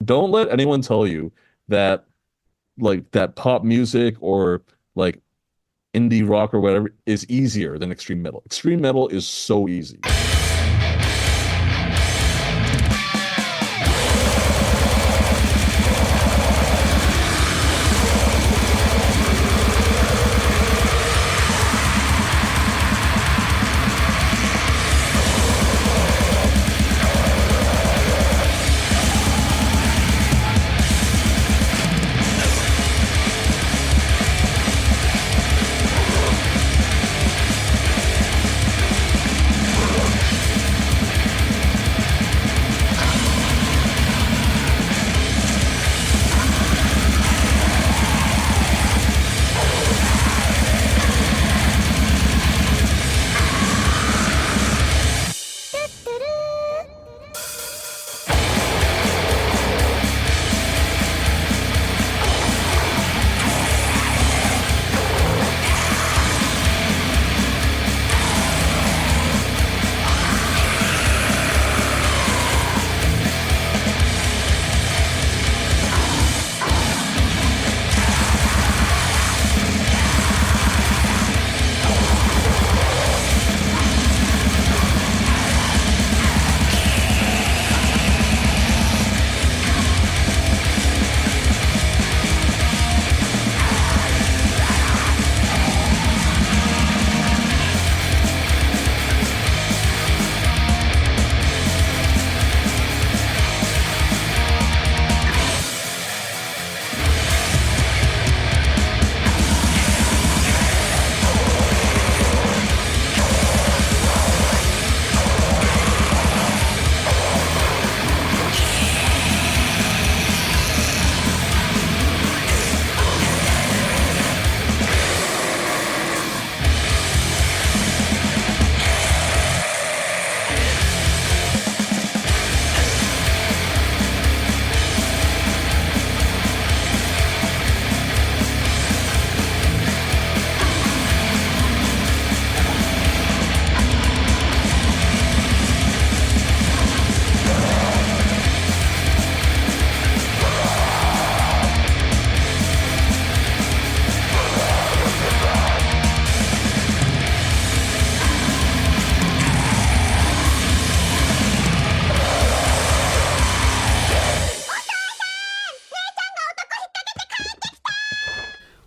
don't let anyone tell you that that pop music or like indie rock or whatever is easier than extreme metal. Extreme metal is so easy.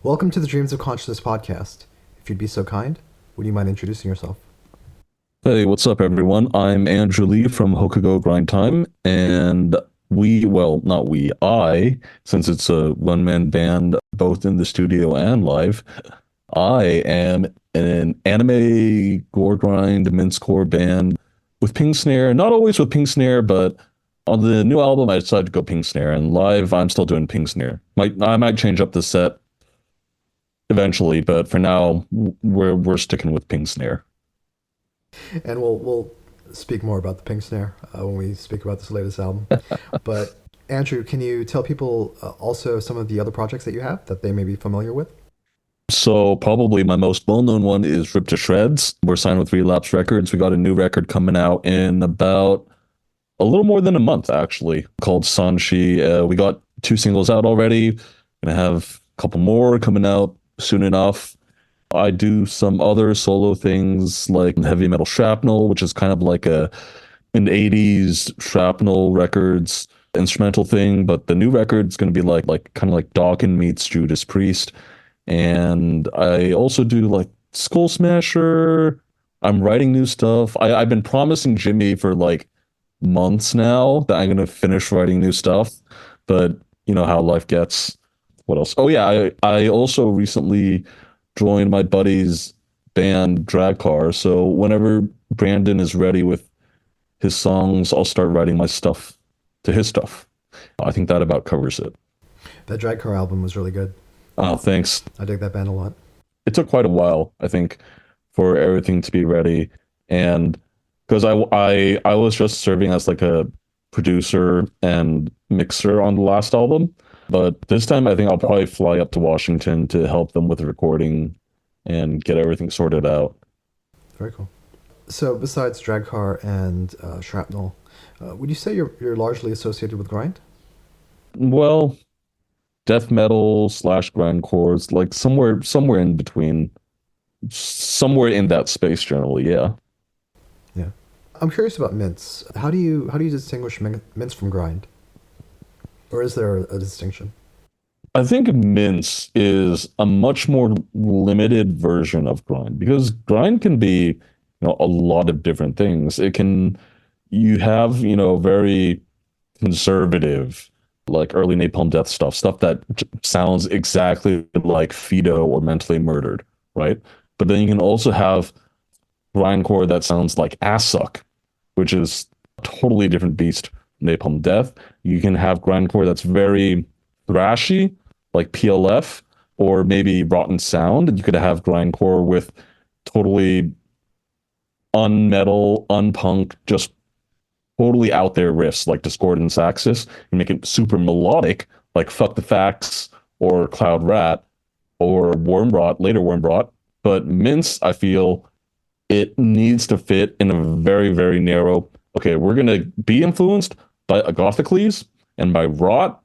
Welcome to the Dreams of Consciousness podcast. If you'd be so kind, would you mind introducing yourself? Hey, what's up, everyone? I'm Andrew Lee from Houkago Grind Time, and not we, since it's a one-man band, both in the studio and live, I am an anime gore grind mincecore band with ping snare, not always with ping snare, but on the new album, I decided to go ping snare, and live, I'm still doing ping snare. I might change up the set eventually, but for now, we're sticking with ping snare. And we'll speak more about the pink snare when we speak about this latest album. But Andrew, can you tell people also some of the other projects that you have that they may be familiar with? So probably my most well-known one is Ripped to Shreds. We're signed with Relapse Records. We got a new record coming out in about a little more than a month, actually, called Sanshi. We got 2 singles out already. Gonna have a couple more coming out soon enough. I do some other solo things like Heavy Metal Shrapnel, which is kind of like an 80s Shrapnel Records instrumental thing, but the new record's going to be like kind of like Dawkins meets Judas Priest. And I also do like Skull Smasher. I'm writing new stuff. I've been promising Jimmy for like months now that I'm going to finish writing new stuff, but you know how life gets. What else? Oh yeah, I also recently joined my buddy's band Drag Car. So whenever Brandon is ready with his songs, I'll start writing my stuff to his stuff. I think that about covers it. That Drag Car album was really good. Oh, thanks. I dig that band a lot. It took quite a while, I think, for everything to be ready. And because I was just serving as like a producer and mixer on the last album. But this time, I think I'll probably fly up to Washington to help them with the recording and get everything sorted out. Very cool. So besides Dragcar and Shrapnel, would you say you're largely associated with grind? Well, death metal slash grindcore, like somewhere in between, somewhere in that space generally. Yeah. Yeah. I'm curious about mints. How do you distinguish mints from grind, or is there a distinction? I think Mince is a much more limited version of grind because grind can be, a lot of different things. It can, you have, very conservative, like early Napalm Death stuff that sounds exactly like Fido or Mentally Murdered, right? But then you can also have grindcore that sounds like Ass Suck, which is a totally different beast. Napalm Death. You can have grindcore that's very thrashy, like PLF, or maybe Rotten Sound. And you could have grindcore with totally unmetal, unpunk, just totally out there riffs like Discord and Saxis. You make it super melodic, like Fuck the Facts or Cloud Rat or Wormrot, later Wormrot. But Mince, I feel it needs to fit in a very, very narrow. Okay, we're gonna be influenced by Agothocles and by Rot,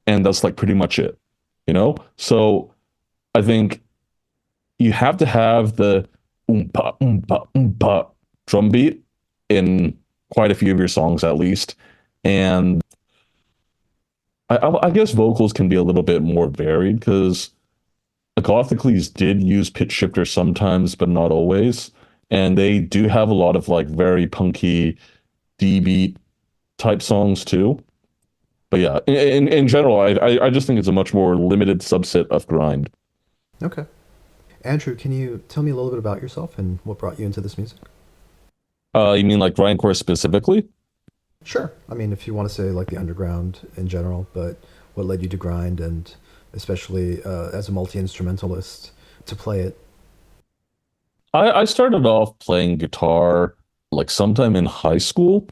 and that's like pretty much it, So I think you have to have the drum beat in quite a few of your songs at least, and I guess vocals can be a little bit more varied because Agothocles did use pitch shifters sometimes, but not always. And they do have a lot of like very punky D beat type songs too. But yeah, in general, I just think it's a much more limited subset of grind. Okay. Andrew, can you tell me a little bit about yourself and what brought you into this music? You mean like grindcore specifically? Sure. I mean, if you want to say like the underground in general, but what led you to grind and especially as a multi-instrumentalist to play it? I started off playing guitar like sometime in high school,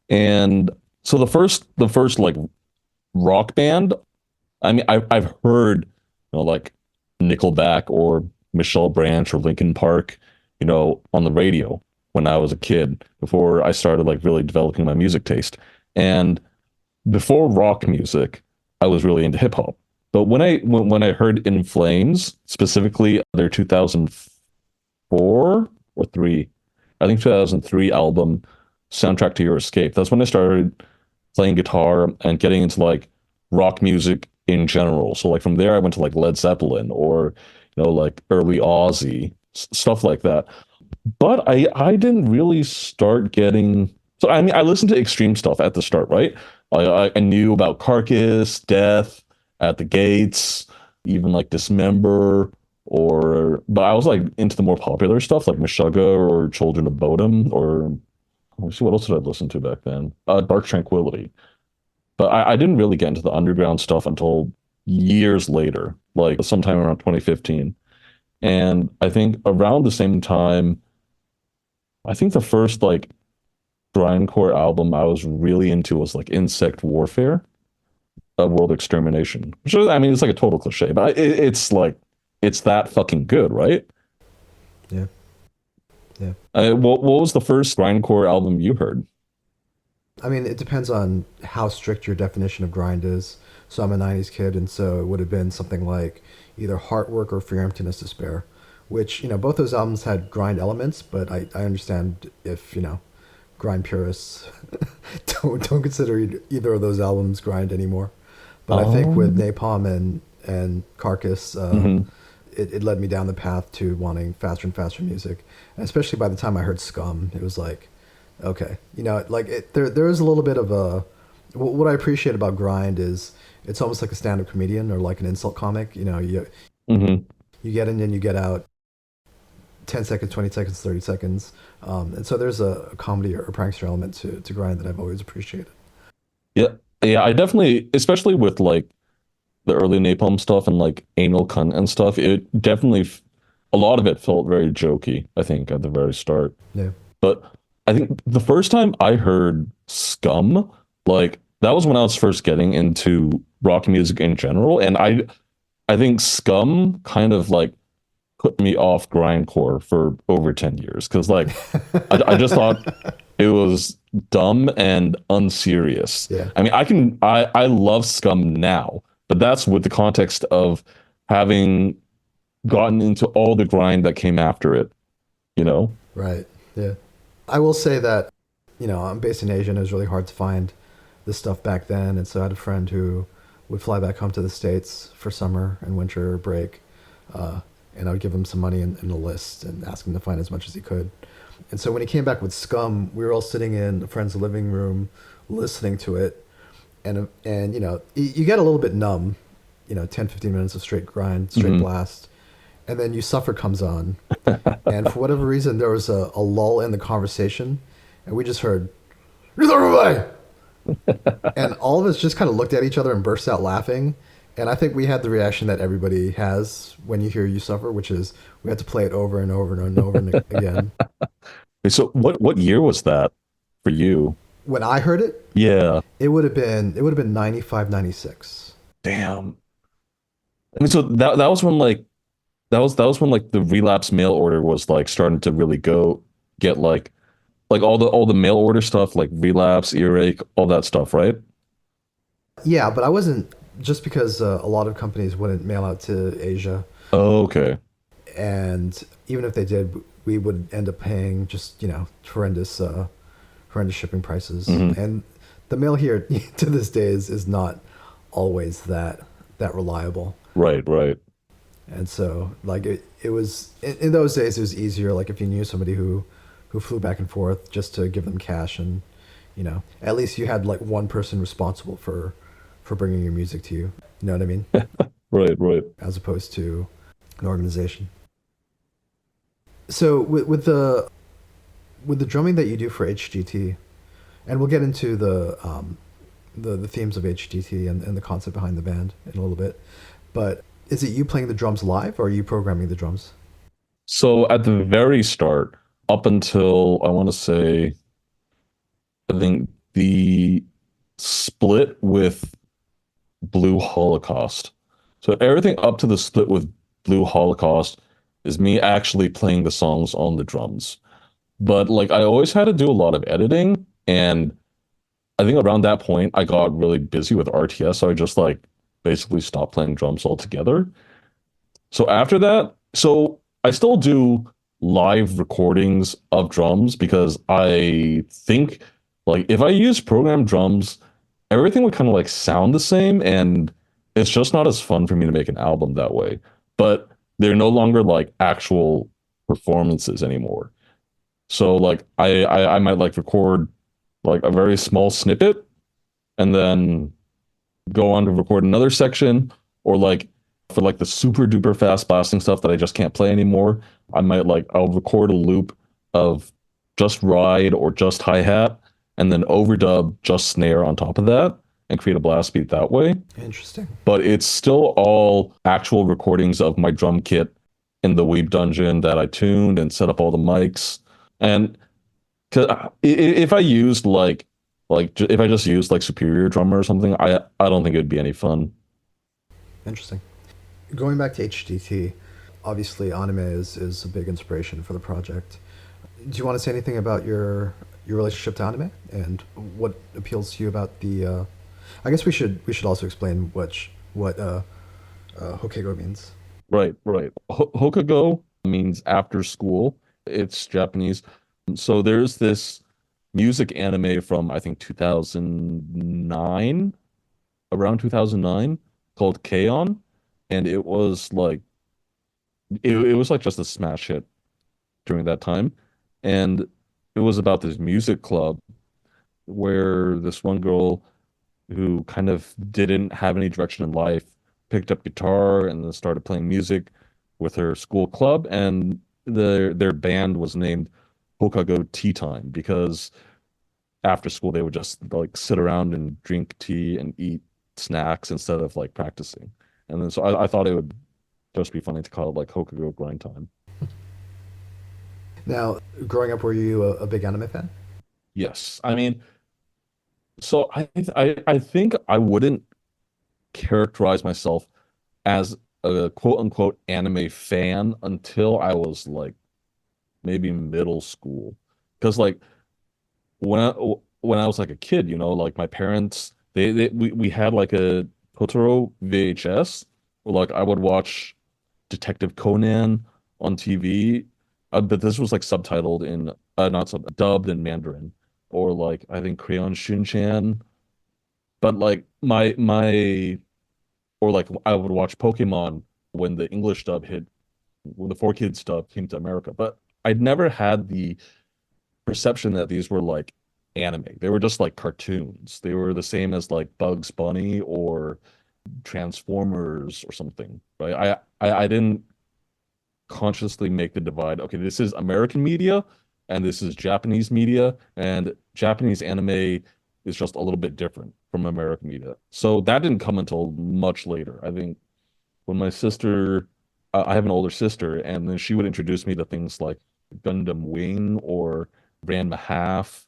and so the first like rock band. I mean, I've heard, like Nickelback or Michelle Branch or Linkin Park, on the radio when I was a kid before I started like really developing my music taste. And before rock music, I was really into hip hop. But when I heard In Flames, specifically their 2004 or 3, I think 2003 album, Soundtrack to Your Escape, that's when I started playing guitar and getting into like rock music in general. So like from there, I went to like Led Zeppelin or like early Ozzy stuff like that. But I didn't really start getting. So I mean, I listened to extreme stuff at the start, right? I knew about Carcass, Death, At the Gates, even like Dismember, but I was like into the more popular stuff like Meshuggah or Children of Bodom, or let's see, what else did I listen to back then? Dark Tranquillity. But I didn't really get into the underground stuff until years later, like sometime around 2015. And I think around the same time, I think the first like grindcore album I was really into was like Insect Warfare, World Extermination. Which is, I mean, it's like a total cliche, but it's like it's that fucking good, right? Yeah. Yeah. What was the first grindcore album you heard? I mean, it depends on how strict your definition of grind is. So I'm a 90s kid, and so it would have been something like either Heartwork or For Your Emptiness to Spare, which, both those albums had grind elements, but I understand if, grind purists don't consider either of those albums grind anymore. But I think with Oh, Napalm and Carcass, mhm. it led me down the path to wanting faster and faster music. And especially by the time I heard Scum, it was like, okay, like there is a little bit of a what I appreciate about grind is it's almost like a stand-up comedian or like an insult comic. Mhm. You get in and you get out 10 seconds, 20 seconds, 30 seconds. And so there's a comedy or a prankster element to grind that I've always appreciated. Yeah, yeah, I definitely, especially with like the early Napalm stuff and like Anal Cunt and stuff, it definitely, a lot of it felt very jokey, I think, at the very start. Yeah. But I think the first time I heard Scum, like that was when I was first getting into rock music in general. And I think Scum kind of like put me off grindcore for over 10 years. Cause like I just thought It was dumb and unserious. Yeah. I mean, I love Scum now, but that's with the context of having gotten into all the grind that came after it, you know? Right. Yeah. I will say that, I'm based in Asia and it was really hard to find this stuff back then. And so I had a friend who would fly back home to the States for summer and winter break. Uh, and I would give him some money in the list and ask him to find as much as he could. And so when he came back with Scum, we were all sitting in a friend's living room listening to it. And you get a little bit numb, 10, 15 minutes of straight grind, straight Mhm. blast. And then You Suffer comes on. And for whatever reason, there was a lull in the conversation. And we just heard, "You throw it away!" And all of us just kind of looked at each other and burst out laughing. And I think we had the reaction that everybody has when you hear You Suffer, which is we had to play it over and over and over and again. So what year was that for you? When I heard it, Yeah. it would have been 95, 96. Damn. I mean, so that was when like that was when like the relapse mail order was like starting to really go get like all the mail order stuff, like relapse, earache, all that stuff, right? Yeah, but I wasn't just because a lot of companies wouldn't mail out to Asia, Oh, okay. and even if they did, we would end up paying just horrendous shipping prices. Hmm. And the mail here to this day is not always that reliable. Right, right. And so like it was in those days it was easier like if you knew somebody who flew back and forth just to give them cash and at least you had like one person responsible for bringing your music to you. You know what I mean? Right, right. As opposed to an organization. So with the drumming that you do for HGT, and we'll get into the themes of HGT and the concept behind the band in a little bit, but is it you playing the drums live or are you programming the drums? So at the very start, up until I want to say, I think the split with Blue Holocaust. So everything up to the split with Blue Holocaust is me actually playing the songs on the drums. But like I always had to do a lot of editing, and I think around that point I got really busy with RTS, so I just like basically stopped playing drums altogether. So after that, so I still do live recordings of drums because I think like if I use programmed drums, everything would kind of like sound the same and it's just not as fun for me to make an album that way. But they're no longer like actual performances anymore. So like I might like record like a very small snippet and then go on to record another section, or like for like the super duper fast blasting stuff that I just can't play anymore, I might like I'll record a loop of just ride or just hi-hat and then overdub just snare on top of that and create a blast beat that way. Interesting. But it's still all actual recordings of my drum kit in the Weeb dungeon that I tuned and set up all the mics. And 'cause if I used if I just used like Superior Drummer or something, I don't think it'd be any fun. Interesting. Going back to HDT, obviously anime is a big inspiration for the project. Do you want to say anything about your relationship to anime and what appeals to you about the? I guess we should also explain what Hokage means. Right, right. Hokago means after school. It's Japanese. So there's this music anime from I think 2009, around 2009, called k, and it was like just a smash hit during that time. And it was about this music club where this one girl who kind of didn't have any direction in life picked up guitar and then started playing music with her school club, and their band was named Houkago Tea Time because after school they would just like sit around and drink tea and eat snacks instead of like practicing. And then so I thought it would just be funny to call it like Houkago Grind Time. Now, growing up, were you a big anime fan? Yes. I mean, so I think I wouldn't characterize myself as a quote unquote anime fan until I was like maybe middle school. Because like when I was like a kid, like my parents, we had like a Totoro VHS, where like I would watch Detective Conan on TV, but this was like subtitled in not sub dubbed in Mandarin, or like I think Crayon Shin-chan. But like my or like I would watch Pokemon when the English dub hit, when the 4Kids dub came to America. But I'd never had the perception that these were like anime. They were just like cartoons. They were the same as like Bugs Bunny or Transformers or something, right? I didn't consciously make the divide. Okay, this is American media and this is Japanese media, and Japanese anime is just a little bit different from American media. So that didn't come until much later. I think when my sister, I have an older sister, and then she would introduce me to things like Gundam Wing or Ranma Half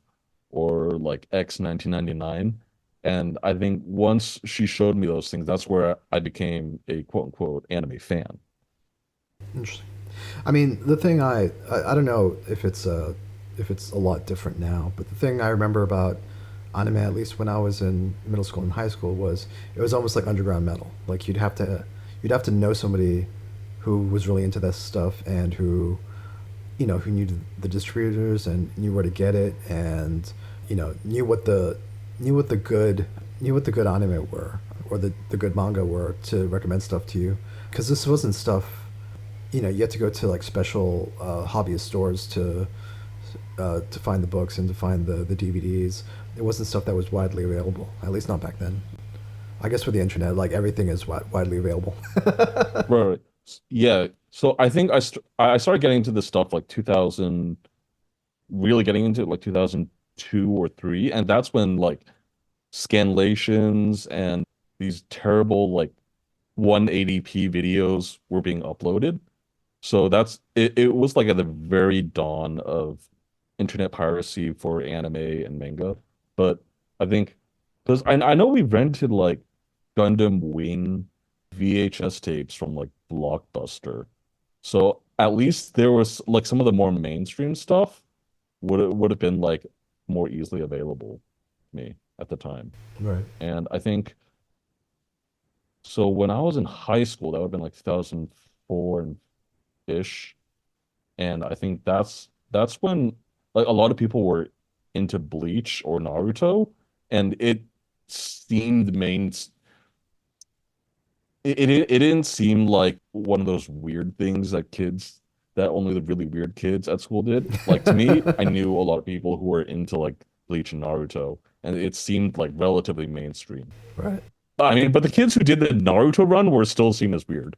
or like X 1999. And I think once she showed me those things, that's where I became a quote unquote anime fan. Interesting. I mean, the thing I don't know if it's a lot different now, but the thing I remember about anime, at least when I was in middle school and high school, was it was almost like underground metal. Like you'd have to know somebody who was really into this stuff and who who knew the distributors and knew where to get it, and knew what the good anime were, or the good manga were, to recommend stuff to you, because this wasn't stuff. You had to go to like special hobbyist stores to find the books and to find the DVDs. It wasn't stuff that was widely available, at least not back then. I guess with the internet, like everything is widely available. Right. Yeah. So I think I started getting into this stuff like 2000, really getting into it like 2002 or 3, and that's when like scanlations and these terrible like 180p videos were being uploaded. So it was like at the very dawn of internet piracy for anime and manga. But I think because I know we rented like Gundam Wing VHS tapes from like Blockbuster. So at least there was like some of the more mainstream stuff would have been like more easily available to me at the time. Right. And I think so when I was in high school, that would have been like 2004 and ish. And I think that's when like a lot of people were into Bleach or Naruto, and it seemed it didn't seem like one of those weird things that only the really weird kids at school did. Like to me, I knew a lot of people who were into like Bleach and Naruto, and it seemed like relatively mainstream. Right. I mean, but the kids who did the Naruto run were still seen as weird.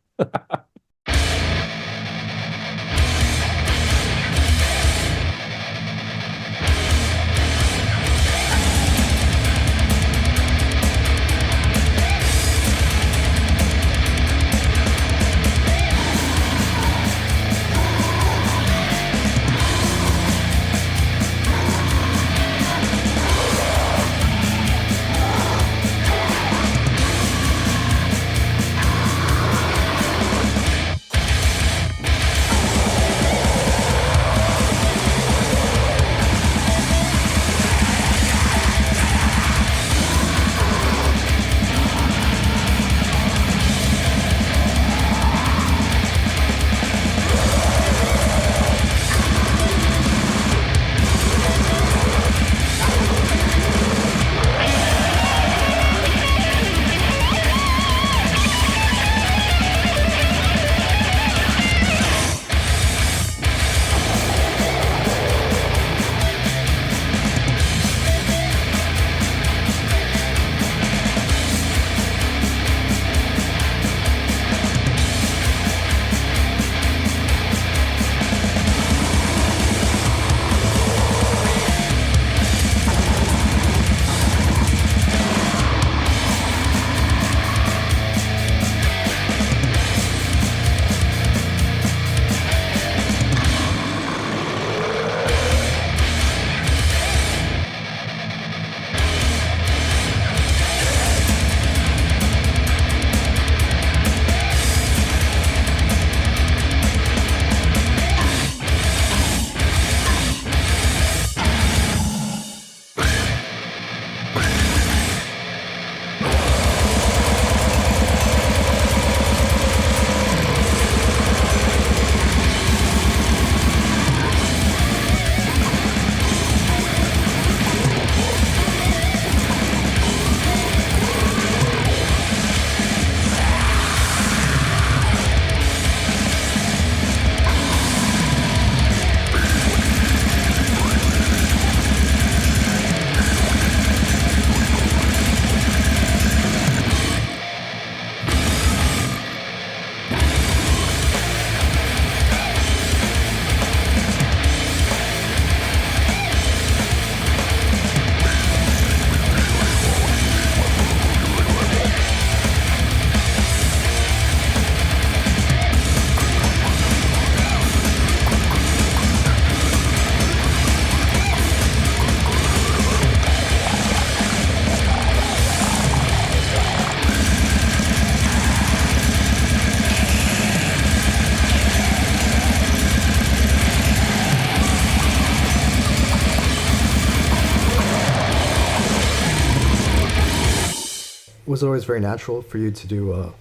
Was it always very natural for you to do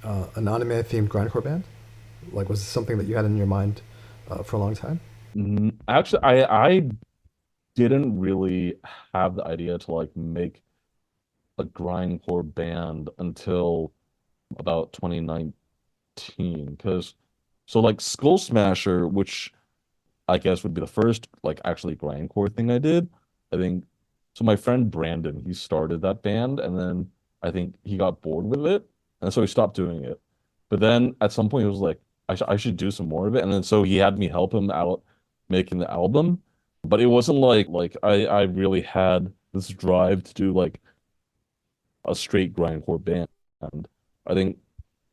an anime themed grindcore band? Like, was this something that you had in your mind for a long time? Actually, I didn't really have the idea to like make a grindcore band until about 2019 because so like Skull Smasher, which I guess would be the first like actually grindcore thing I did. I think so. My friend Brandon, he started that band, and then I think he got bored with it, and so he stopped doing it. But then at some point, he was like, I should do some more of it," and then so he had me help him out making the album. But it wasn't like I really had this drive to do like a straight grindcore band. I think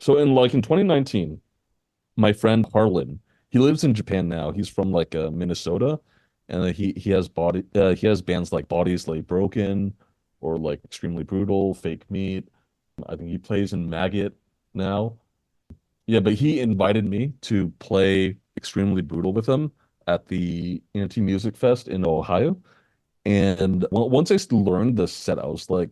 so. In 2019 my friend Harlan, he lives in Japan now. He's from like Minnesota, and he has bands like Bodies Lay Broken or like Extremely Brutal, Fake Meat. I think he plays in Maggot now. Yeah, but he invited me to play Extremely Brutal with him at the Anti Music Fest in Ohio. And once I learned the set, I was like,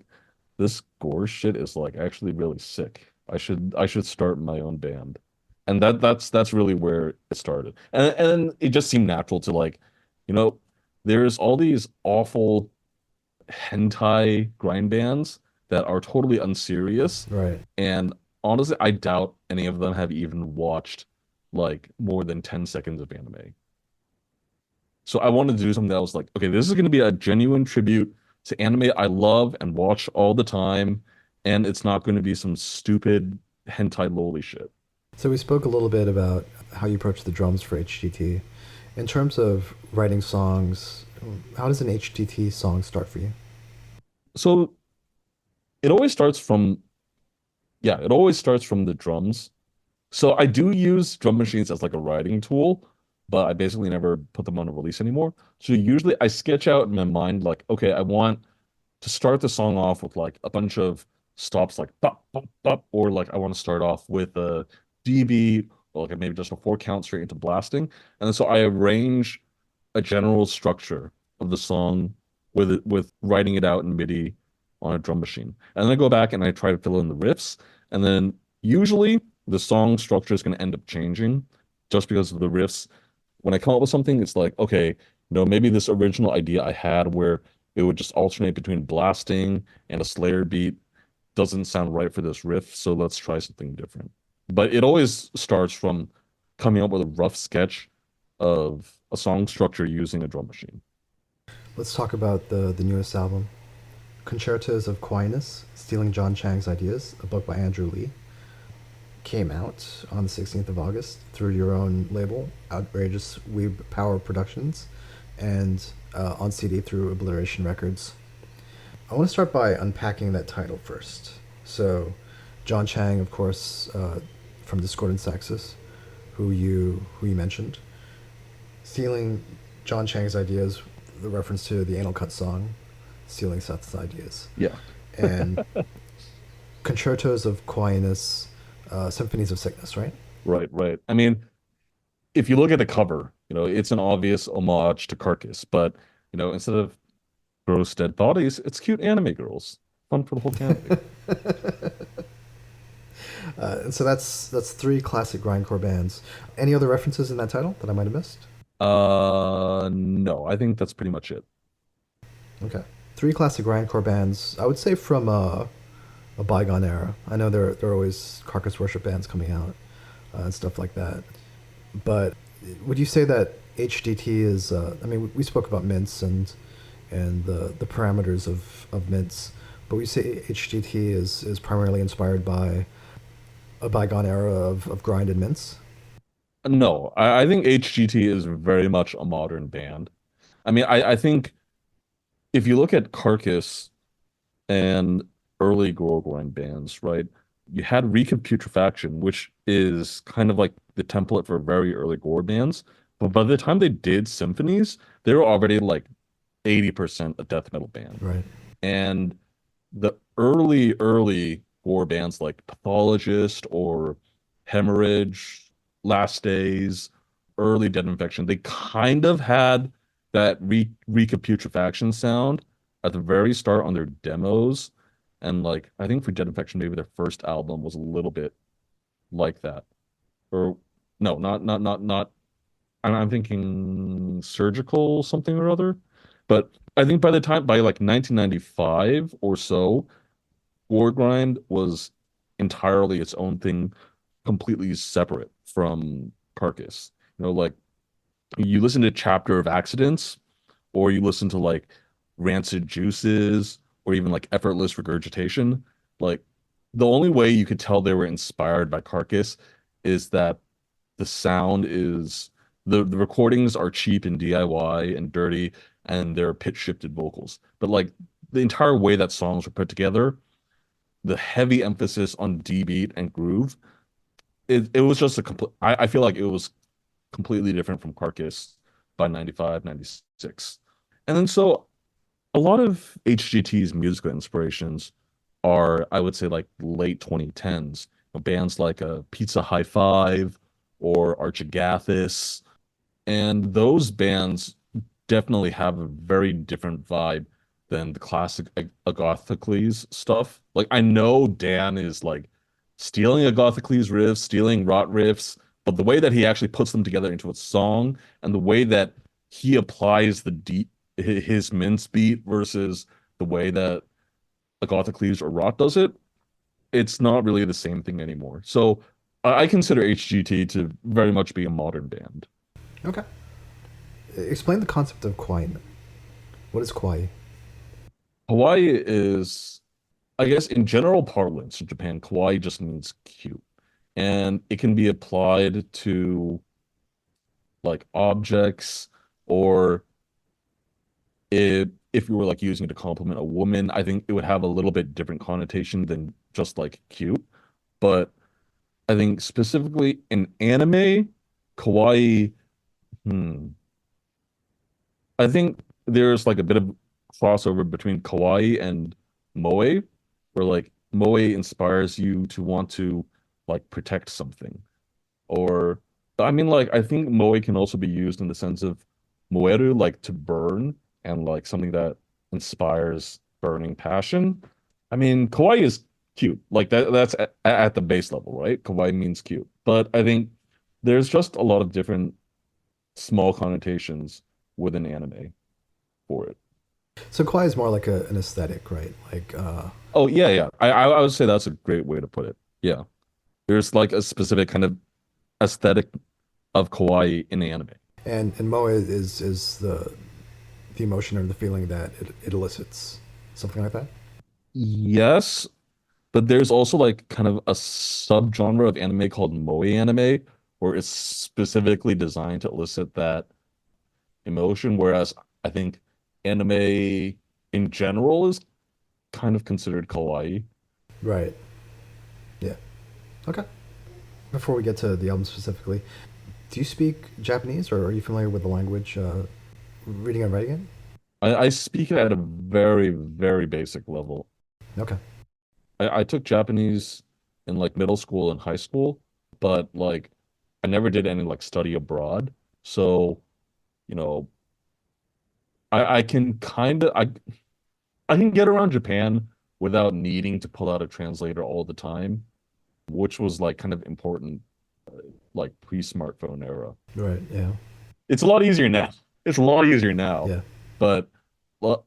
this gore shit is like actually really sick. I should start my own band. And that's really where it started. And it just seemed natural to like, you know, there's all these awful hentai grind bands that are totally unserious. Right. And honestly, I doubt any of them have even watched like more than 10 seconds of anime. So I wanted to do something that was like, okay, this is going to be a genuine tribute to anime I love and watch all the time, and it's not going to be some stupid hentai loli shit. So we spoke a little bit about how you approach the drums for HGT. In terms of writing songs, how does an HGT song start for you? So it always starts from, yeah, it always starts from the drums. So I do use drum machines as like a writing tool, but I basically never put them on a release anymore. So usually I sketch out in my mind like, okay, I want to start the song off with like a bunch of stops like bop, bop, bop, or like I want to start off with a DB or like maybe just a 4 count straight into blasting. And so I arrange a general structure of the song with writing it out in MIDI on a drum machine. And then I go back and I try to fill in the riffs. And then usually the song structure is going to end up changing just because of the riffs. When I come up with something, it's like, okay, maybe this original idea I had where it would just alternate between blasting and a Slayer beat doesn't sound right for this riff, so let's try something different. But it always starts from coming up with a rough sketch of a song structure using a drum machine. Let's talk about the newest album, Concertos of Kawaiiness, Stealing John Chang's Ideas, a book by Andrew Lee, came out on the 16th of August through your own label, Outrageous Weeb Power Productions, and on CD through Obliteration Records. I want to start by unpacking that title first. So, John Chang, of course, from Discordant Sexes, who you mentioned, stealing John Chang's ideas, the reference to the Anal Cut song, stealing Seth's ideas, Yeah. and Concertos of Kawaiiness, Symphonies of Sickness, right? Right, right. I mean, if you look at the cover, it's an obvious homage to Carcass, but instead of gross dead bodies, it's cute anime girls. Fun for the whole family. And so that's three classic grindcore bands. Any other references in that title that I might have missed? No, I think that's pretty much it. Okay, three classic grindcore bands. I would say from a bygone era. I know there are always carcass worship bands coming out and stuff like that. But would you say that HDT is? I mean, we spoke about mints and the parameters of mints, but we say HDT is primarily inspired by a bygone era of grind and mints. No, I think HGT is very much a modern band. I mean, I think if you look at Carcass and early Gorgoine bands, right? You had Recon Putrefaction, which is kind of like the template for very early gore bands. But by the time they did symphonies, they were already like 80% a death metal band. Right. And the early gore bands like Pathologist or Hemorrhage, Last Days, early Dead Infection, they kind of had that Recon Putrefaction sound at the very start on their demos, And like I think for Jet Infection, maybe their first album was a little bit like that. Or no, not. I'm thinking Surgical something or other. But I think by like 1995 or so, War Grind was entirely its own thing, completely separate from Carcass. Like you listen to Chapter of Accidents, or you listen to like Rancid Juices, or even like Effortless Regurgitation. Like the only way you could tell they were inspired by Carcass is that the sound is the recordings are cheap and DIY and dirty, and they're pitch shifted vocals. But like the entire way that songs were put together, the heavy emphasis on D beat and groove, it was just a complete. I feel like it was completely different from Carcass by 95, 96. And then so a lot of HGT's musical inspirations are, I would say, like late 2010s. Bands like Pizza High Five or Archagathis. And those bands definitely have a very different vibe than the classic Agathocles stuff. Like I know Dan is like stealing Agathocles riffs, stealing Rot riffs, but the way that he actually puts them together into a song and the way that he applies the deep his mince beat versus the way that Agathocles or Rot does it, it's not really the same thing anymore. So I consider HGT to very much be a modern band. Okay. Explain the concept of kawaii. What is kawaii? Hawaii is, I guess, in general parlance in Japan, kawaii just means cute. And it can be applied to like objects, or if you were like using it to compliment a woman, I think it would have a little bit different connotation than just like cute. But I think specifically in anime, kawaii, hmm, I think there's like a bit of crossover between kawaii and moe, where like moe inspires you to want to like protect something. Or I mean like I think moe can also be used in the sense of moeru, like to burn, and like something that inspires burning passion. I mean, kawaii is cute. Like that's at the base level, right? Kawaii means cute. But I think there's just a lot of different small connotations within anime for it. So kawaii is more like an aesthetic, right? Like, Oh yeah, yeah. I would say that's a great way to put it. Yeah. There's like a specific kind of aesthetic of kawaii in the anime. and moe is the emotion or the feeling that it elicits, something like that. Yes, but there's also like kind of a subgenre of anime called moe anime, where it's specifically designed to elicit that emotion, whereas I think anime in general is kind of considered kawaii. Right. Yeah. Okay. Before we get to the album specifically, do you speak Japanese or are you familiar with the language, reading and writing I speak it at a very, very basic level. it? Okay. I took Japanese in like middle school and high school, but like I never did any like study abroad. So, you know, I can kind of I can get around Japan without needing to pull out a translator all the time, which was like kind of important like pre-smartphone era. Right. Yeah. It's a lot easier now. It's a lot easier now, Yeah. but well,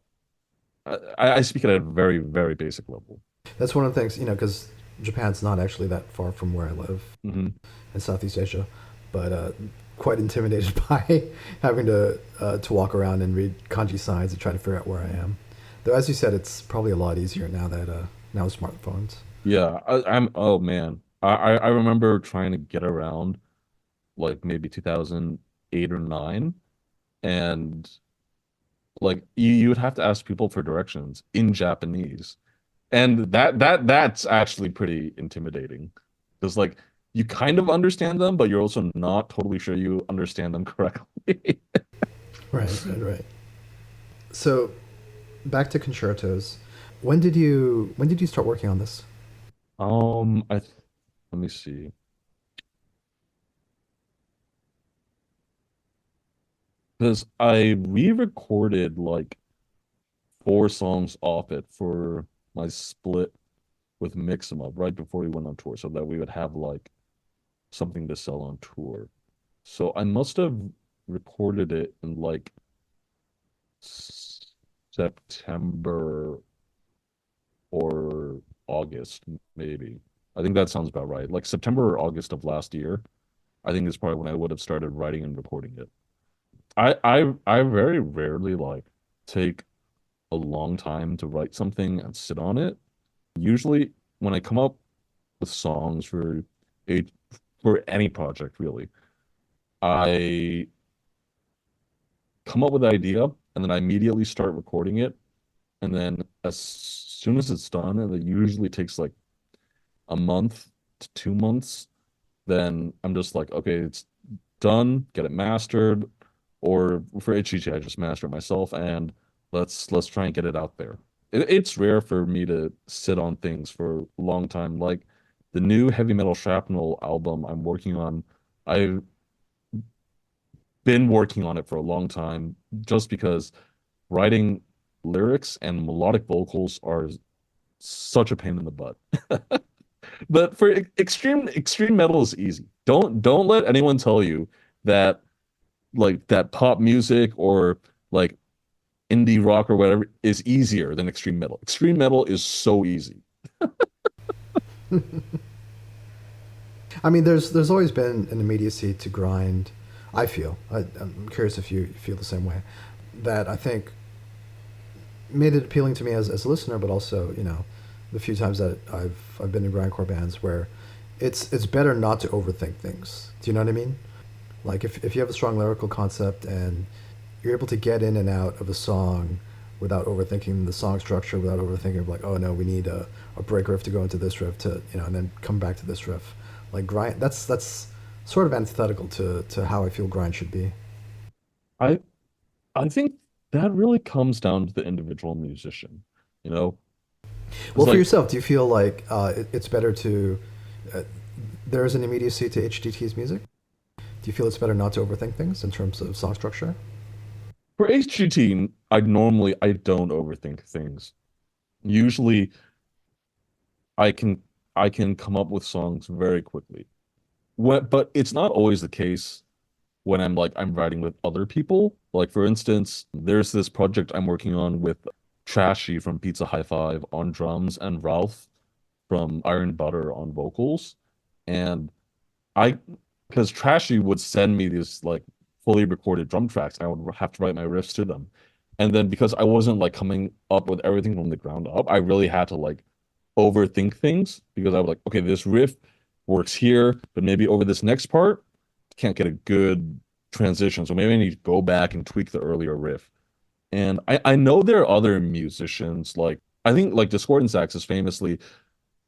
I speak it at a very, very basic level. That's one of the things, because Japan's not actually that far from where I live Hmm. in Southeast Asia, but quite intimidated by having to walk around and read kanji signs and try to figure out where I am. Though, as you said, it's probably a lot easier now that now with smartphones. Yeah, I'm. Oh man, I remember trying to get around like maybe 2008 or nine, and like you would have to ask people for directions in Japanese, and that's actually pretty intimidating because like you kind of understand them, but you're also not totally sure you understand them correctly. Right. Right. Right. So back to concertos. When did you start working on this? I let me see, because I re-recorded like four songs off it for my split with Mix'em Up right before we went on tour so that we would have like something to sell on tour. So I must have recorded it in like September or August, maybe. I think that sounds about right. Like September or August of last year, I think is probably when I would have started writing and recording it. I very rarely like take a long time to write something and sit on it. Usually when I come up with songs a for any project really, I come up with the idea and then I immediately start recording it. And then as soon as it's done, and it usually takes like a month to 2 months, then I'm just like, okay, it's done, get it mastered, or for HGT, I just master it myself, and let's try and get it out there. It's rare for me to sit on things for a long time. Like the new Heavy Metal Shrapnel album I'm working on, I've been working on it for a long time just because writing lyrics and melodic vocals are such a pain in the butt. But for extreme metal is easy. Don't let anyone tell you that like that pop music or like indie rock or whatever is easier than extreme metal. Extreme metal is so easy. I mean, there's always been an immediacy to grind. I feel. I'm curious if you feel the same way. That I think made it appealing to me as a listener, but also the few times that I've been in grindcore bands where it's better not to overthink things. Do you know what I mean? Like if you have a strong lyrical concept and you're able to get in and out of a song without overthinking the song structure, without overthinking of like, oh no, we need a break riff to go into this riff to and then come back to this riff. Like grind, that's sort of antithetical to how I feel grind should be. I I think that really comes down to the individual musician, you know? It's Well, for like yourself, do you feel like it's better to there is an immediacy to HDT's music? Do you feel it's better not to overthink things in terms of song structure? for HGT, I don't overthink things. Usually I can I can come up with songs very quickly. But it's not always the case when I'm writing with other people. Like for instance, there's this project I'm working on with Trashy from Pizza High Five on drums and Ralph from Iron Butter on vocals. And I, because Trashy would send me these like fully recorded drum tracks, and I would have to write my riffs to them. And then because I wasn't like coming up with everything from the ground up, I really had to like overthink things because I was like, okay, this riff works here, but maybe over this next part, can't get a good transition. So maybe I need to go back and tweak the earlier riff. And I know there are other musicians, like I think like Discordant Sax is famously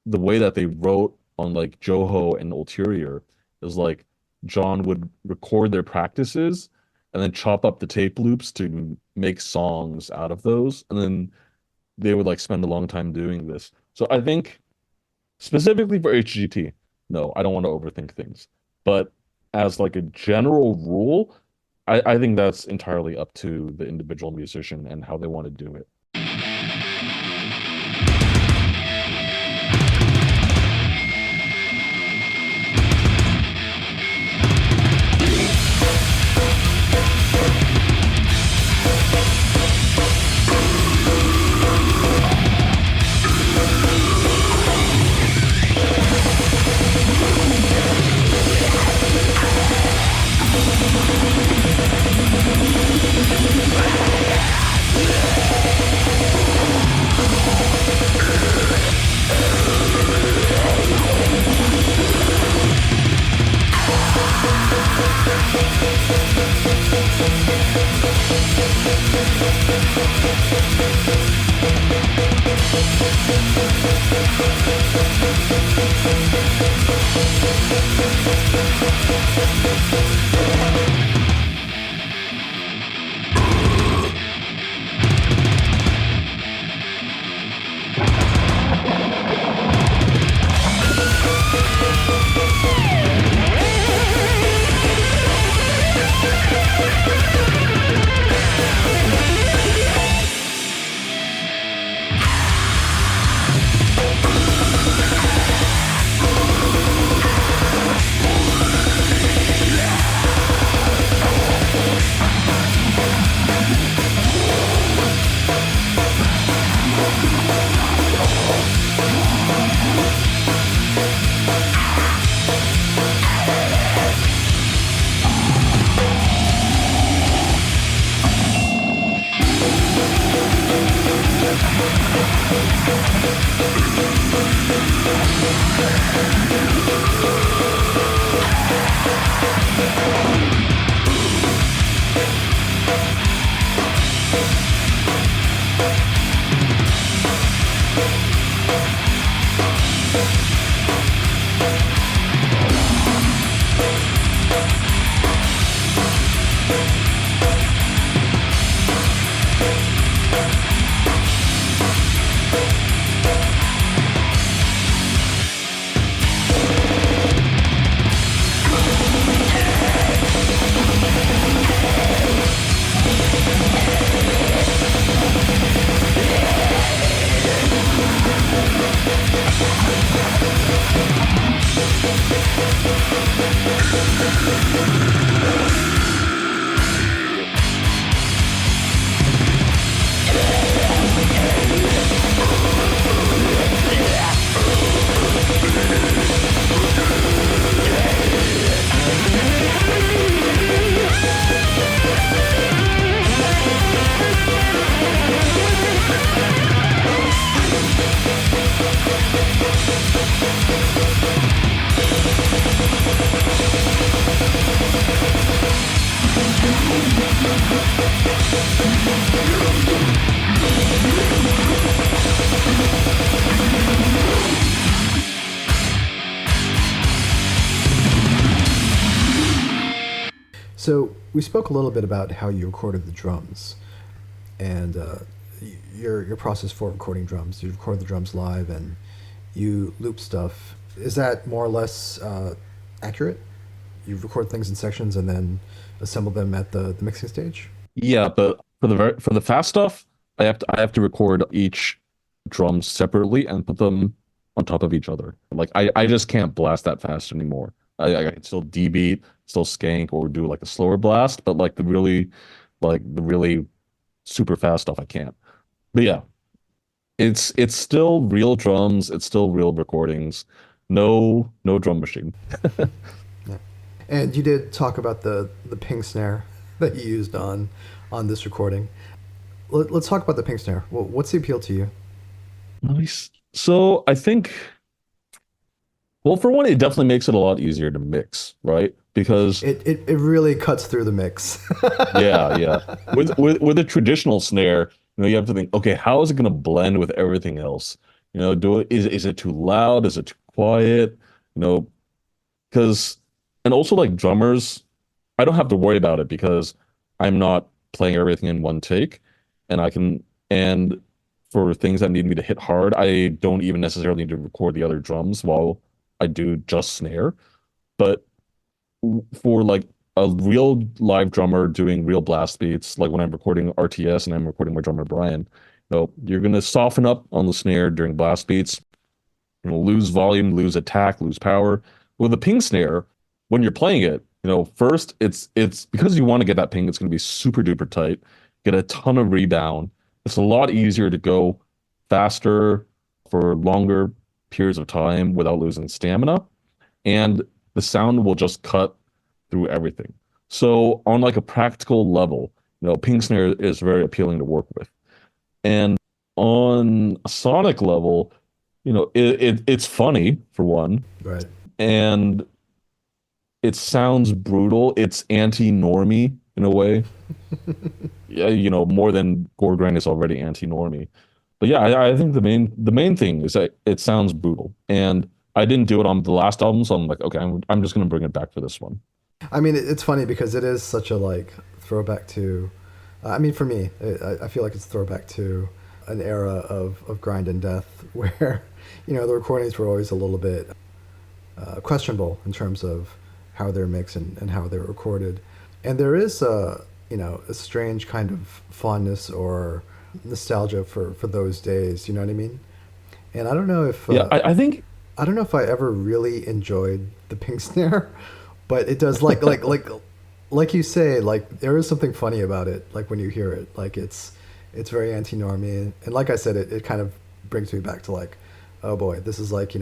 the way that they wrote on like Joho and Ulterior is like John would record their practices and then chop up the tape loops to make songs out of those. And then they would like spend a long time doing this. So I think specifically for HGT, no, I don't want to overthink things. But as like a general rule, I think that's entirely up to the individual musician and how they want to do it. So we spoke a little bit about how you recorded the drums and your process for recording drums. You record the drums live and you loop stuff. Is that more or less accurate? You record things in sections and then assemble them at the mixing stage? Yeah, but for the fast stuff, I have to record each drum separately and put them on top of each other. Like I just can't blast that fast anymore. I can still D beat, still skank, or do like a slower blast, but like the really super fast stuff I can't. But yeah, it's still real drums, it's still real recordings. No drum machine. Yeah. And you did talk about the ping snare that you used on this recording. Let's talk about the ping snare. What's the appeal to you? Nice. So I think, well, for one, it definitely makes it a lot easier to mix, right? Because It really cuts through the mix. yeah, yeah. With a traditional snare, you have to think, okay, how is it going to blend with everything else? Do it is it too loud? Is it too quiet? You know, because and also like drummers, I don't have to worry about it because I'm not playing everything in one take, and I can and for things that need me to hit hard, I don't even necessarily need to record the other drums while I do just snare. But for like a real live drummer doing real blast beats, like when I'm recording RTS and I'm recording my drummer Brian, you're gonna soften up on the snare during blast beats, lose volume, lose attack, lose power. With a ping snare, when you're playing it, first it's because you want to get that ping, it's gonna be super duper tight, get a ton of rebound. It's a lot easier to go faster for longer periods of time without losing stamina, and the sound will just cut through everything. So on like a practical level, ping snare is very appealing to work with. And on a sonic level, it's funny for one, Right. and it sounds brutal. It's anti-normie in a way. Yeah, more than gore grind is already anti-normie. But yeah, I think the main thing is that it sounds brutal. And I didn't do it on the last album, so I'm like, okay, I'm just gonna bring it back for this one. I mean, it's funny because it is such a like throwback to. I mean, for me, I feel like it's a throwback to an era of grind and death where, the recordings were always a little bit questionable in terms of how they're mixed and how they're recorded, and there is a strange kind of fondness or nostalgia for those days. You know what I mean? And I don't know if Yeah, I think I don't know if I ever really enjoyed the pink snare, but it does like you say, like there is something funny about it, like when you hear it. Like it's very anti-normie. And like I said, it kind of brings me back to like, oh boy, this is like,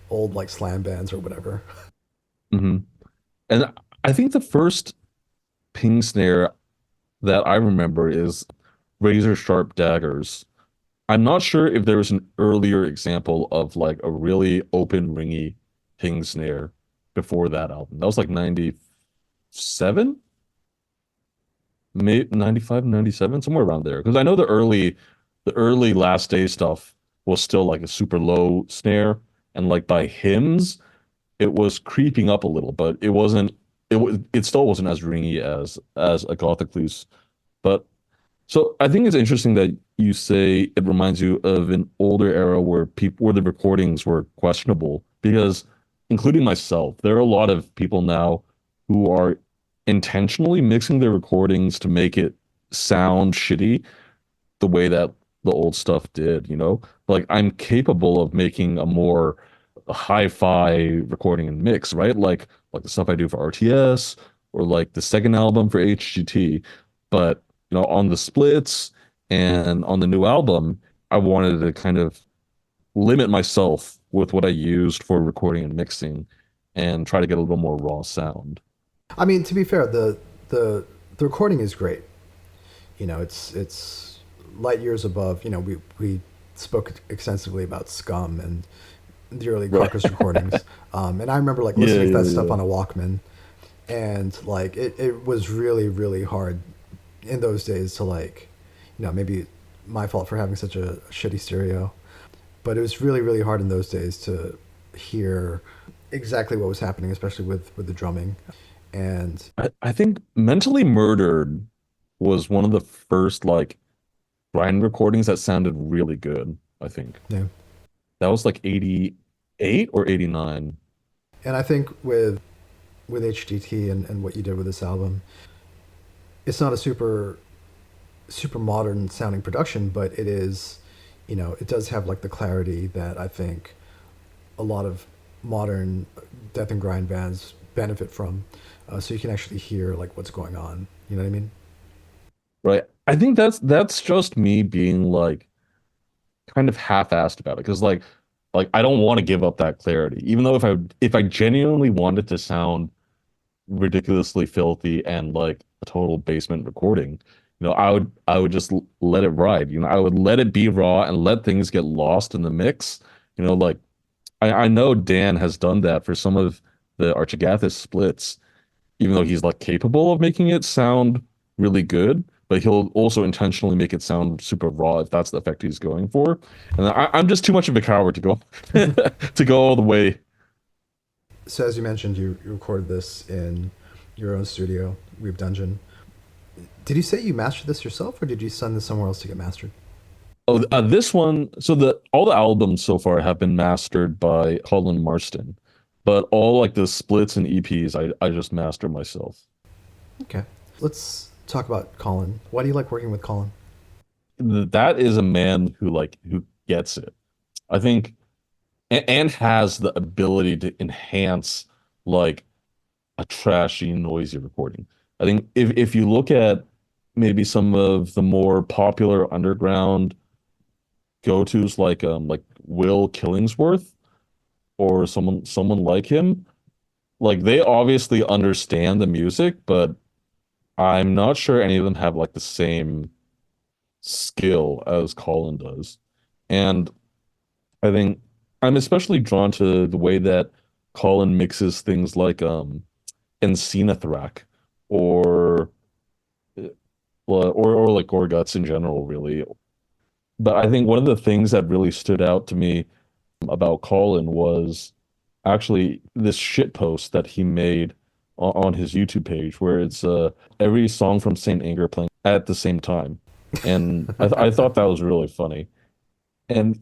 old like slam bands or whatever. mhm. And I think the first ping snare that I remember is razor sharp daggers. I'm not sure if there was an earlier example of like a really open ringy ping snare before that album. That was like 97, maybe 95, 97, somewhere around there. Because I know the early Last Day stuff was still like a super low snare, and like by hymns, it was creeping up a little, but it still wasn't as ringy as a Gothic Loose. But so I think it's interesting that you say it reminds you of an older era where the recordings were questionable because including myself, there are a lot of people now who are intentionally mixing their recordings to make it sound shitty the way that the old stuff did. Like I'm capable of making a more hi-fi recording and mix, right? Like the stuff I do for RTS or like the second album for HGT. But on the splits and on the new album, I wanted to kind of limit myself with what I used for recording and mixing and try to get a little more raw sound. I mean, to be fair, the recording is great. It's light years above. We spoke extensively about Scum and the early Right. Carcass recordings. And I remember like Yeah, listening to yeah, that stuff yeah. on a Walkman, and like it was really really hard in those days to like, maybe my fault for having such a shitty stereo, but it was really really hard in those days to hear exactly what was happening, especially with the drumming. And I think Mentally Murdered was one of the first like grind recordings that sounded really good, I think. yeah, That was like 88 or 89. and I think with HDT and what you did with this album, it's not a super modern sounding production, but it is, it does have like the clarity that I think a lot of modern death and grind bands benefit from. So you can actually hear like what's going on. You know what I mean? Right. I think that's just me being like kind of half-assed about it because like I don't want to give up that clarity. Even though if I genuinely wanted to sound ridiculously filthy and like a total basement recording, I would just let it ride. I would let it be raw and let things get lost in the mix. Like I know Dan has done that for some of the Archigathis splits, even though he's like capable of making it sound really good, but he'll also intentionally make it sound super raw if that's the effect he's going for. And I'm just too much of a coward to go to go all the way. So as you mentioned, you recorded this in your own studio, Weeb Dungeon. Did you say you mastered this yourself, or did you send this somewhere else to get mastered? Oh, this one. So the all the albums so far have been mastered by Colin Marston, but all like the splits and EPs, I just master myself. Okay, let's talk about Colin. Why do you like working with Colin? That is a man who gets it. I think and has the ability to enhance like a trashy, noisy recording. I think if you look at maybe some of the more popular underground go-tos like Will Killingsworth or someone like him, like they obviously understand the music, but I'm not sure any of them have like the same skill as Colin does. And I think I'm especially drawn to the way that Colin mixes things like Encinathrack or or like Gorguts in general, really. But I think one of the things that really stood out to me about Colin was actually this shit post that he made on his YouTube page where it's every song from Saint Anger playing at the same time. And I thought that was really funny. And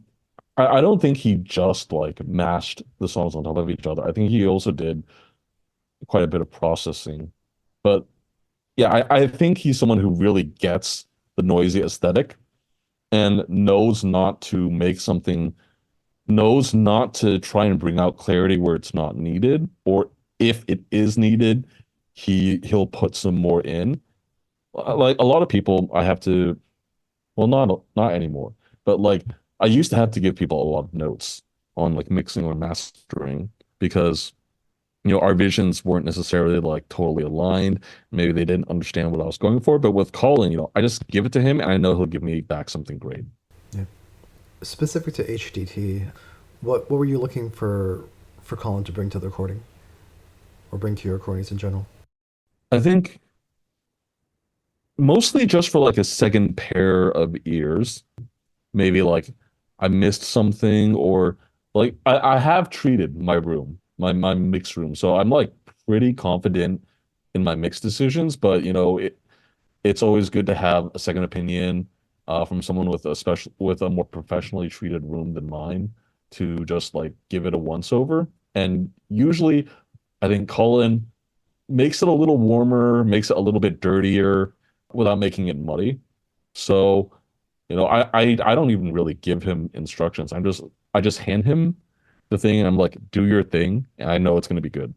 I don't think he just like mashed the songs on top of each other. I think he also did quite a bit of processing. But yeah, I think he's someone who really gets the noisy aesthetic and knows not to try and bring out clarity where it's not needed, or if it is needed, he'll put some more in. Like a lot of people, I have to, well, not anymore, but like I used to have to give people a lot of notes on like mixing or mastering because our visions weren't necessarily like totally aligned. Maybe they didn't understand what I was going for. But with Colin, I just give it to him and I know he'll give me back something great. Yeah. Specific to HDT, what were you looking for Colin to bring to the recording, or bring to your recordings in general? I think mostly just for like a second pair of ears. Maybe like I missed something or like I have treated my room, my mix room. So I'm like pretty confident in my mix decisions, but it's always good to have a second opinion from someone with a more professionally treated room than mine to just like give it a once over. And usually I think Colin makes it a little warmer, makes it a little bit dirtier without making it muddy. So, I don't even really give him instructions. I just hand him the thing and I'm like, do your thing, and I know it's gonna be good.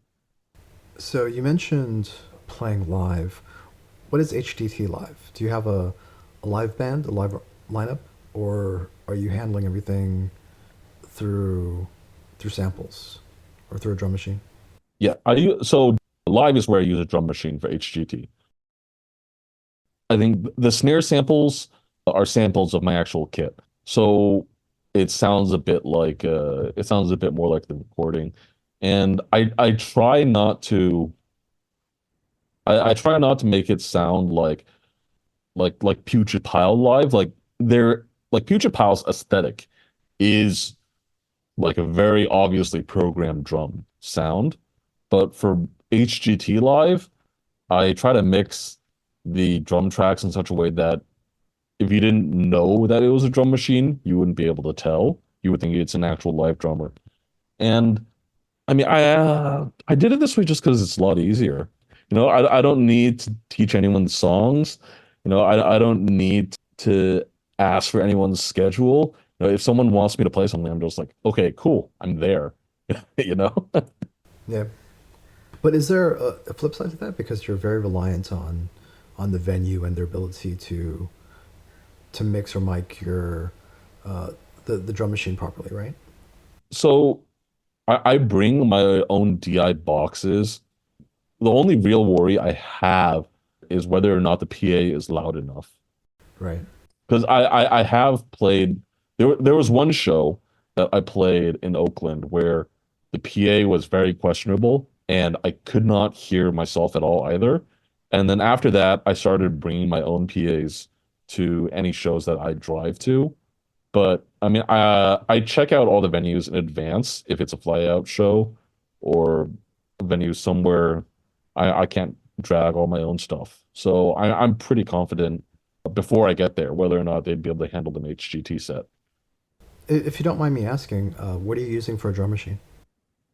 So you mentioned playing live. What is HDT live? Do you have a live band, a live lineup, or are you handling everything through through samples or through a drum machine? Yeah, so live is where I use a drum machine for HGT. I think the snare samples are samples of my actual kit. So it sounds a bit more like the recording. And I try not to make it sound like Putrid Pile live. Like Putrid Pile's aesthetic is like a very obviously programmed drum sound. But for HGT Live, I try to mix the drum tracks in such a way that if you didn't know that it was a drum machine, you wouldn't be able to tell. You would think it's an actual live drummer. And I mean, I did it this way just because it's a lot easier. I don't need to teach anyone the songs. I don't need to ask for anyone's schedule. If someone wants me to play something, I'm just like, okay, cool, I'm there. You know? Yeah. But is there a flip side to that? Because you're very reliant on the venue and their ability to mix or mic your the drum machine properly, right? So I bring my own DI boxes. The only real worry I have is whether or not the PA is loud enough. Right. Because I have played, there was one show that I played in Oakland where the PA was very questionable and I could not hear myself at all either. And then after that, I started bringing my own PAs to any shows that I drive to. But I mean, I check out all the venues in advance if it's a fly out show or a venue somewhere I can't drag all my own stuff. So I'm pretty confident before I get there whether or not they'd be able to handle the HGT set. If you don't mind me asking, what are you using for a drum machine?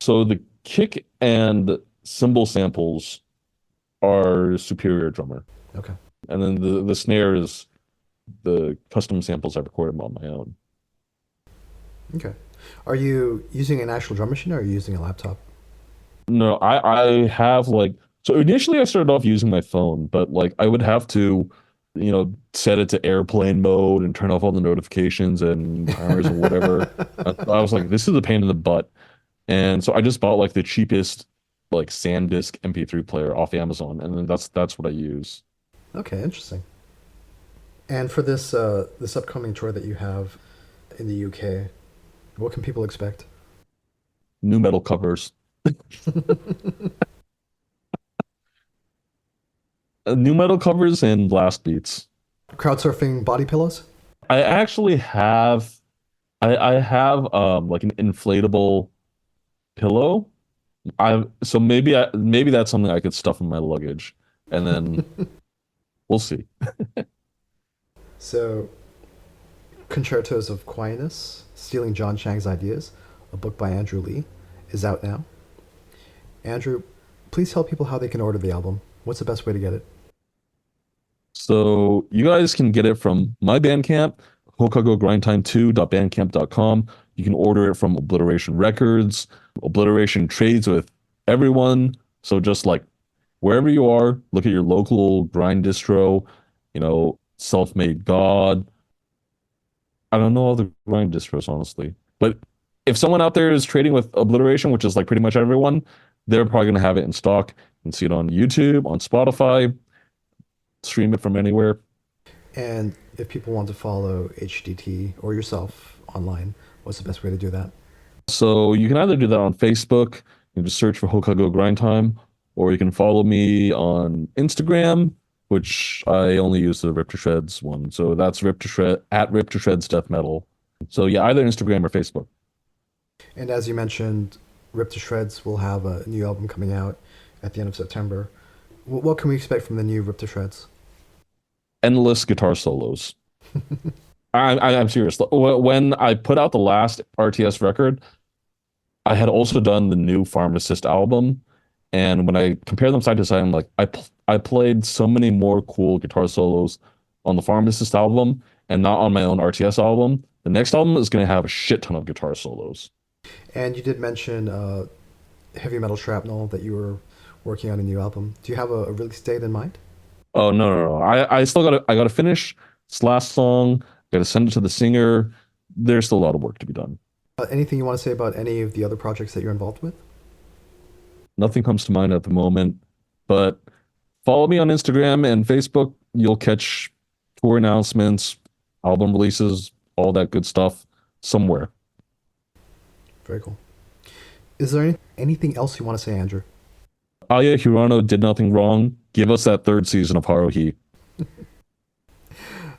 So the kick and cymbal samples are Superior Drummer. Okay. And then the snare is the custom samples I recorded on my own. Okay. Are you using an actual drum machine or are you using a laptop? No, I have so initially I started off using my phone, but I would have to, set it to airplane mode and turn off all the notifications and timers and whatever. I was like, this is a pain in the butt. And so I just bought the cheapest SanDisk MP3 player off Amazon, and then that's what I use. Okay, interesting. And for this upcoming tour that you have in the UK, what can people expect? Nu metal covers. Nu metal covers and blast beats. Crowd surfing body pillows? I actually have I have an inflatable pillow. So maybe that's something I could stuff in my luggage, and then we'll see. So, Koncertos of Kawaiiness, Stealing John Chang's Ideas, a book by Andrew Lee, is out now. Andrew, please tell people how they can order the album. What's the best way to get it? So you guys can get it from my Bandcamp, HoukagoGrindTime2.bandcamp.com. You can order it from Obliteration Records. Obliteration trades with everyone. So just wherever you are, look at your local grind distro, Self-Made God. I don't know all the grind distros, honestly. But if someone out there is trading with Obliteration, which is pretty much everyone, they're probably going to have it in stock. You can see it on YouTube, on Spotify, stream it from anywhere. And if people want to follow HDT or yourself online, what's the best way to do that? So you can either do that on Facebook, you can just search for Houkago Grind Time, or you can follow me on Instagram, which I only use the Rip to Shreds one. So that's Rip to Shreds Death Metal. So yeah, either Instagram or Facebook. And as you mentioned, Rip to Shreds will have a new album coming out at the end of September. What can we expect from the new Rip to Shreds? Endless guitar solos. I'm serious. When I put out the last RTS record, I had also done the new Pharmacist album, and when I compare them side to side, I'm like, I played so many more cool guitar solos on the Pharmacist album and not on my own RTS album. The next album is going to have a shit ton of guitar solos. And you did mention Heavy Metal Shrapnel, that you were working on a new album. Do you have a release date in mind? Oh no. I still gotta finish this last song. Gotta send it to the singer. There's still a lot of work to be done. Anything you want to say about any of the other projects that you're involved with? Nothing comes to mind at the moment, but follow me on Instagram and Facebook. You'll catch tour announcements, album releases, all that good stuff somewhere. Very cool. Is there anything else you want to say, Andrew? Aya Hirano did nothing wrong. Give us that third season of Haruhi.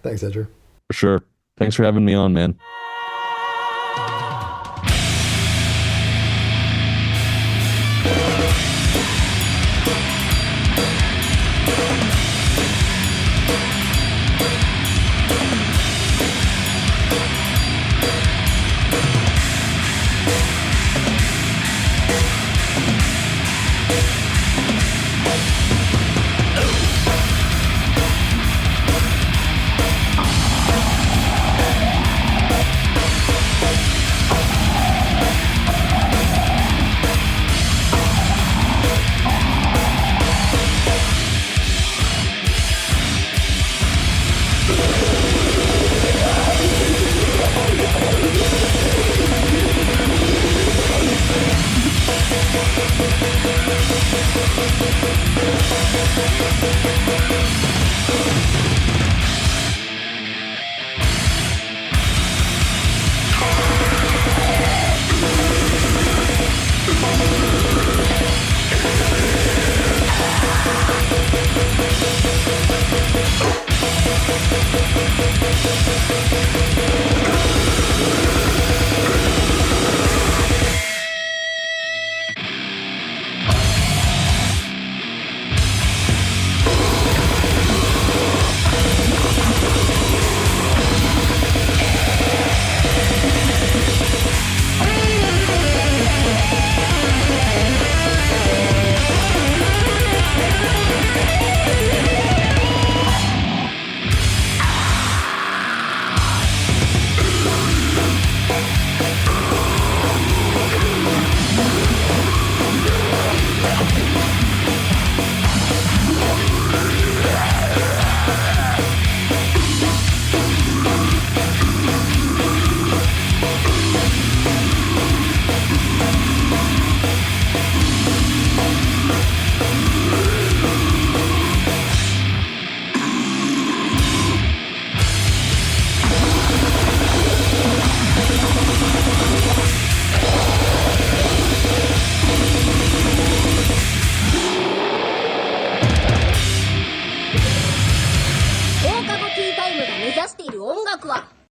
Thanks, Andrew. For sure. Thanks for having me on, man.